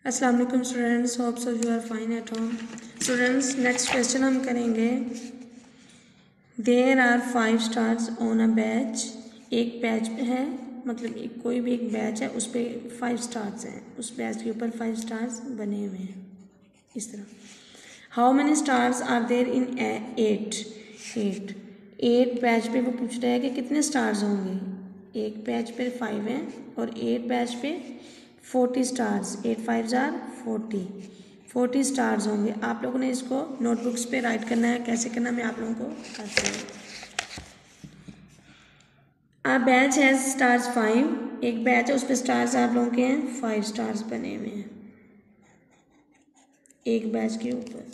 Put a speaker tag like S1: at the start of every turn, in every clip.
S1: अस्सलाम वालेकुम students, hope so you are fine at home. Students, next question हम करेंगे। There are 5 stars on a batch. एक batch है, मतलब कोई भी एक बैच है, उस पर 5 स्टार्स हैं, उस बैच के ऊपर 5 स्टार्स बने हुए हैं इस तरह। How many stars are there in 8 batch पे वो पूछ रहा है कि कितने स्टार्स होंगे। एक बैच पे 5 हैं और 8 बैच पे 40 स्टार्स। 8 5 आर 40 स्टार्स होंगे। आप लोगों ने इसको नोटबुक्स पे राइट करना है। कैसे करना मैं आप लोगों को बताती हूँ। आ बैच है स्टार्स 5। एक बैच है, उस पर स्टार्स आप लोगों के हैं 5 स्टार्स बने हुए हैं एक बैच के ऊपर।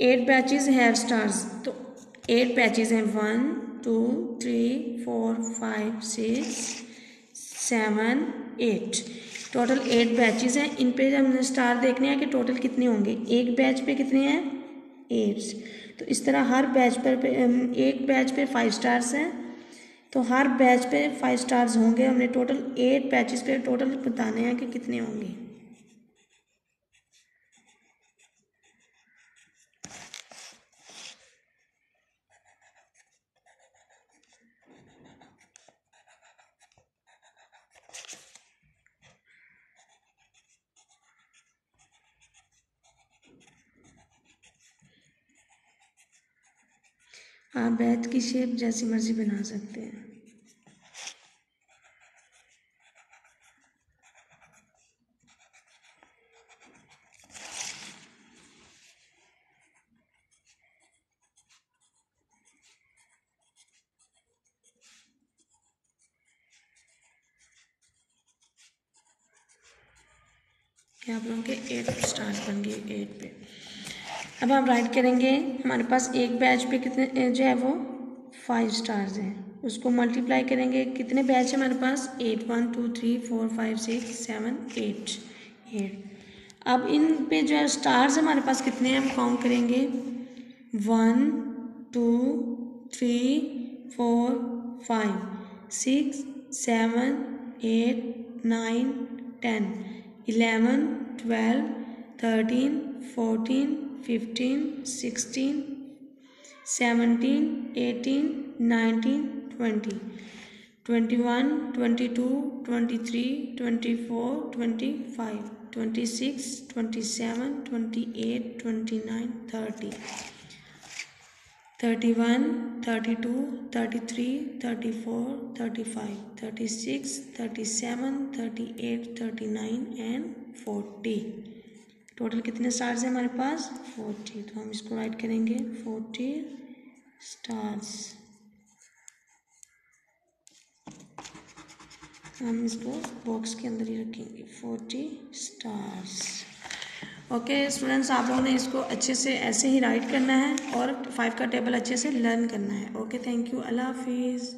S1: 8 बैचेस हैव स्टार्स, तो 8 बैचेस हैं 1 2 3 4 5 6 7 8। टोटल 8 बैचेस हैं। इन पे हमने स्टार देखने हैं कि टोटल कितने होंगे। एक बैच पे कितने हैं 8। तो इस तरह हर बैच पर एक बैच पे 5 स्टार्स हैं, तो हर बैच पे 5 स्टार्स होंगे। हमने टोटल 8 बैचेस पे टोटल बताने हैं कि कितने होंगे। आप बैच की शेप जैसी मर्जी बना सकते हैं। आप लोगों के 8 स्टार्स बन गए 8 पे। अब हम राइट करेंगे। हमारे पास एक बैच पे कितने जो है वो 5 स्टार्स हैं, उसको मल्टीप्लाई करेंगे। कितने बैच है हमारे पास 8 1 2 3 4 5 6 7 8। अब इन पे जो है स्टार्स हमारे पास कितने हैं हम काउंट करेंगे। 1 2 3 4 5 6 7 8 9 10 11 12 13 14 15 16 17 18 19 20 21 22 23 24 25 26 27 28 29 30 31 32 33 34 35 36 37 38 39 एंड 40। टोटल कितने स्टार्स हैं हमारे पास 40। तो हम इसको राइट करेंगे 40 स्टार्स। हम इसको बॉक्स के अंदर ही रखेंगे 40 स्टार्स। ओके स्टूडेंट्स, आप लोगों ने इसको अच्छे से ऐसे ही राइट करना है और 5 का टेबल अच्छे से लर्न करना है। ओके, थैंक यू, अल्लाह हाफिज़।